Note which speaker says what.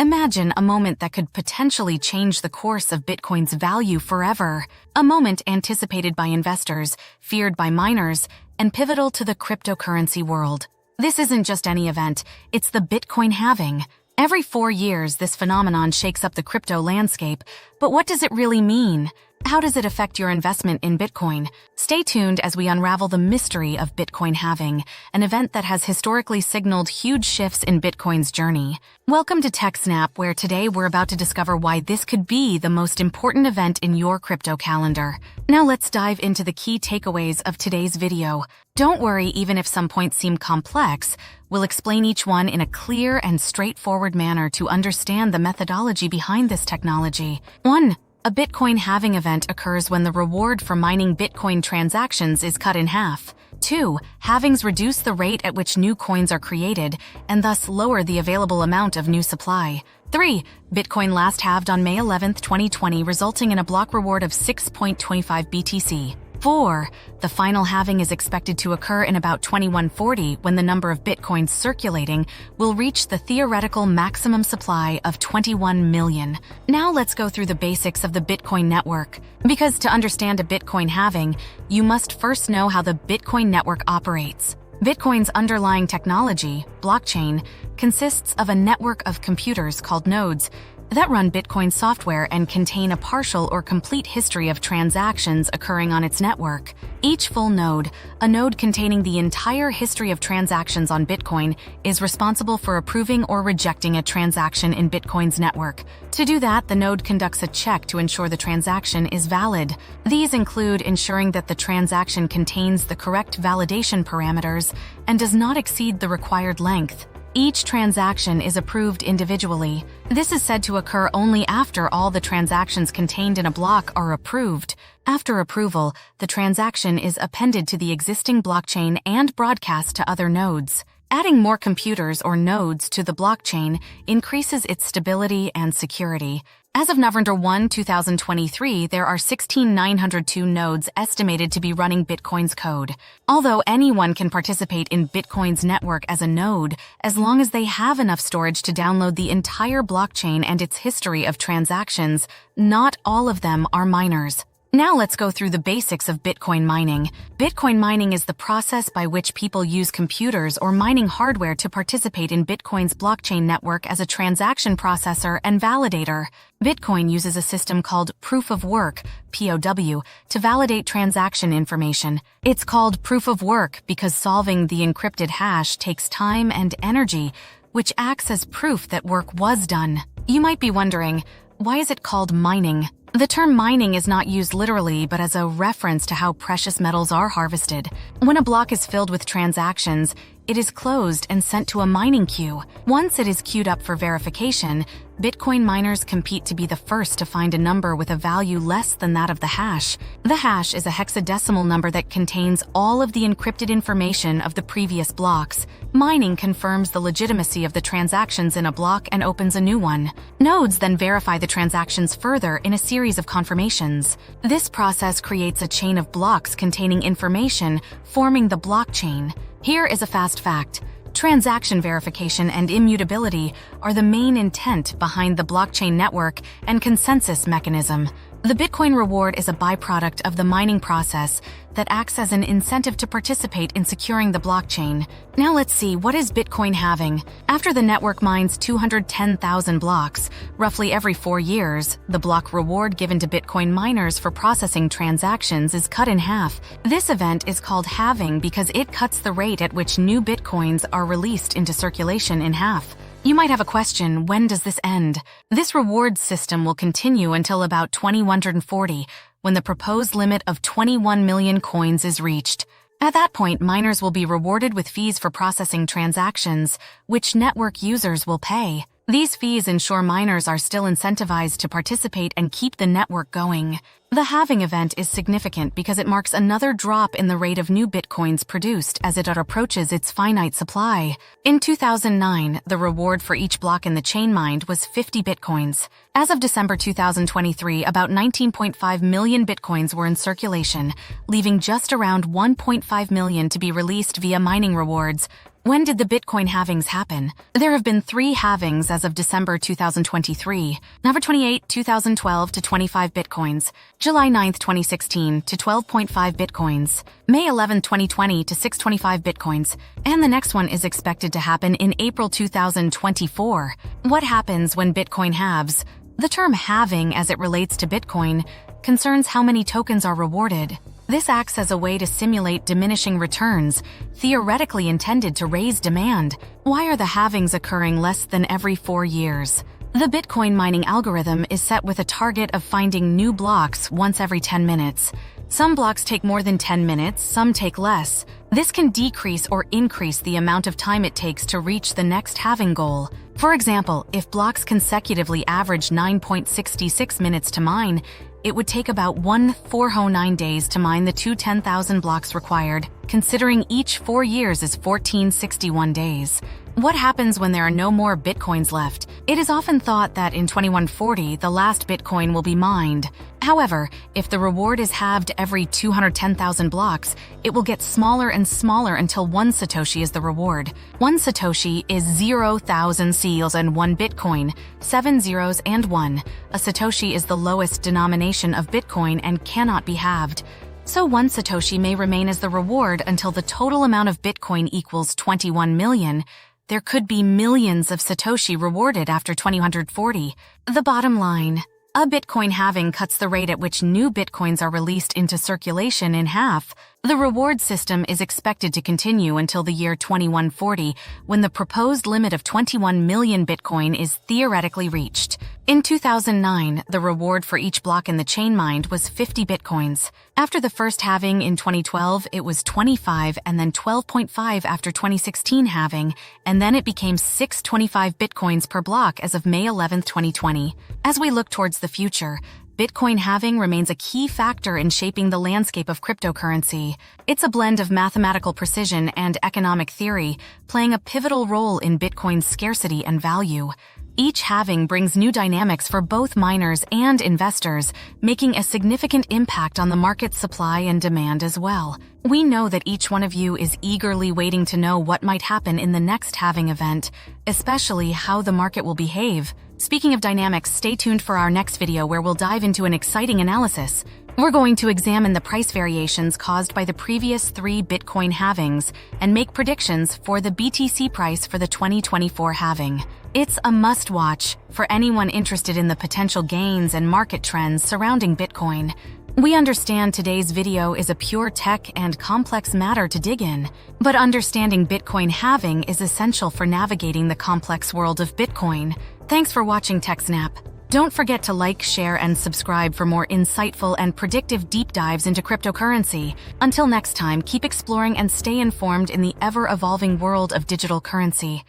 Speaker 1: Imagine a moment that could potentially change the course of Bitcoin's value forever. A moment anticipated by investors, feared by miners, and pivotal to the cryptocurrency world. This isn't just any event, it's the Bitcoin Halving. Every 4 years, this phenomenon shakes up the crypto landscape, but what does it really mean? How does it affect your investment in Bitcoin? Stay tuned as we unravel the mystery of Bitcoin Halving, an event that has historically signaled huge shifts in Bitcoin's journey. Welcome to TechZnap, where today we're about to discover why this could be the most important event in your crypto calendar. Now let's dive into the key takeaways of today's video. Don't worry, even if some points seem complex, we'll explain each one in a clear and straightforward manner to understand the methodology behind this technology. 1. A Bitcoin halving event occurs when the reward for mining Bitcoin transactions is cut in half. 2. Halvings reduce the rate at which new coins are created and thus lower the available amount of new supply. 3. Bitcoin last halved on May 11, 2020, resulting in a block reward of 6.25 BTC. 4. The final halving is expected to occur in about 2140, when the number of bitcoins circulating will reach the theoretical maximum supply of 21 million. Now let's go through the basics of the Bitcoin network. Because to understand a Bitcoin halving, you must first know how the Bitcoin network operates. Bitcoin's underlying technology, blockchain, consists of a network of computers called nodes that run Bitcoin software and contain a partial or complete history of transactions occurring on its network. Each full node, a node containing the entire history of transactions on Bitcoin, is responsible for approving or rejecting a transaction in Bitcoin's network. To do that, the node conducts a check to ensure the transaction is valid. These include ensuring that the transaction contains the correct validation parameters and does not exceed the required length. Each transaction is approved individually. This is said to occur only after all the transactions contained in a block are approved. After approval, the transaction is appended to the existing blockchain and broadcast to other nodes. Adding more computers or nodes to the blockchain increases its stability and security. As of November 1, 2023, there are 16,902 nodes estimated to be running Bitcoin's code. Although anyone can participate in Bitcoin's network as a node, as long as they have enough storage to download the entire blockchain and its history of transactions, not all of them are miners. Now let's go through the basics of Bitcoin mining. Bitcoin mining is the process by which people use computers or mining hardware to participate in Bitcoin's blockchain network as a transaction processor and validator. Bitcoin uses a system called proof of work, POW, to validate transaction information. It's called proof of work because solving the encrypted hash takes time and energy, which acts as proof that work was done. You might be wondering, why is it called mining? The term mining is not used literally, but as a reference to how precious metals are harvested. When a block is filled with transactions, it is closed and sent to a mining queue. Once it is queued up for verification, Bitcoin miners compete to be the first to find a number with a value less than that of the hash. The hash is a hexadecimal number that contains all of the encrypted information of the previous blocks. Mining confirms the legitimacy of the transactions in a block and opens a new one. Nodes then verify the transactions further in a series of confirmations. This process creates a chain of blocks containing information, forming the blockchain. Here is a fast fact. Transaction verification and immutability are the main intent behind the blockchain network and consensus mechanism. The Bitcoin reward is a byproduct of the mining process that acts as an incentive to participate in securing the blockchain. Now let's see, what is Bitcoin halving? After the network mines 210,000 blocks, roughly every 4 years, the block reward given to Bitcoin miners for processing transactions is cut in half. This event is called halving because it cuts the rate at which new Bitcoins are released into circulation in half. You might have a question, when does this end? This reward system will continue until about 2140, when the proposed limit of 21 million coins is reached. At that point, miners will be rewarded with fees for processing transactions, which network users will pay. These fees ensure miners are still incentivized to participate and keep the network going. The halving event is significant because it marks another drop in the rate of new bitcoins produced as it approaches its finite supply. In 2009, the reward for each block in the chain mined was 50 bitcoins. As of December 2023, about 19.5 million bitcoins were in circulation, leaving just around 1.5 million to be released via mining rewards. When did the Bitcoin halvings happen? There have been 3 halvings as of December 2023, November 28, 2012 to 25 Bitcoins, July 9, 2016 to 12.5 Bitcoins, May 11, 2020 to 625 Bitcoins, and the next one is expected to happen in April 2024. What happens when Bitcoin halves? The term halving as it relates to Bitcoin concerns how many tokens are rewarded. This acts as a way to simulate diminishing returns, theoretically intended to raise demand. Why are the halvings occurring less than every 4 years? The Bitcoin mining algorithm is set with a target of finding new blocks once every 10 minutes. Some blocks take more than 10 minutes, some take less. This can decrease or increase the amount of time it takes to reach the next halving goal. For example, if blocks consecutively average 9.66 minutes to mine, it would take about 409 days to mine the 10,000 blocks required, considering each 4 years is 1461 days. What happens when there are no more Bitcoins left? It is often thought that in 2140, the last Bitcoin will be mined. However, if the reward is halved every 210,000 blocks, it will get smaller and smaller until 1 Satoshi is the reward. 1 Satoshi is 0,000 seals and 1 Bitcoin, 7 zeros and 1. A Satoshi is the lowest denomination of Bitcoin and cannot be halved. So 1 Satoshi may remain as the reward until the total amount of Bitcoin equals 21 million. There could be millions of Satoshi rewarded after 2140. The bottom line: a Bitcoin halving cuts the rate at which new Bitcoins are released into circulation in half. The reward system is expected to continue until the year 2140, when the proposed limit of 21 million Bitcoin is theoretically reached. In 2009, the reward for each block in the chain mined was 50 Bitcoins. After the first halving in 2012, it was 25 and then 12.5 after 2016 halving, and then it became 625 Bitcoins per block as of May 11, 2020. As we look towards the future, Bitcoin halving remains a key factor in shaping the landscape of cryptocurrency. It's a blend of mathematical precision and economic theory, playing a pivotal role in Bitcoin's scarcity and value. Each halving brings new dynamics for both miners and investors, making a significant impact on the market supply and demand as well. We know that each one of you is eagerly waiting to know what might happen in the next halving event, especially how the market will behave. Speaking of dynamics, stay tuned for our next video where we'll dive into an exciting analysis. We're going to examine the price variations caused by the previous 3 Bitcoin halvings and make predictions for the BTC price for the 2024 halving. It's a must-watch for anyone interested in the potential gains and market trends surrounding Bitcoin. We understand today's video is a pure tech and complex matter to dig in, but understanding Bitcoin halving is essential for navigating the complex world of Bitcoin. Thanks for watching TechZnap. Don't forget to like, share, and subscribe for more insightful and predictive deep dives into cryptocurrency. Until next time, keep exploring and stay informed in the ever-evolving world of digital currency.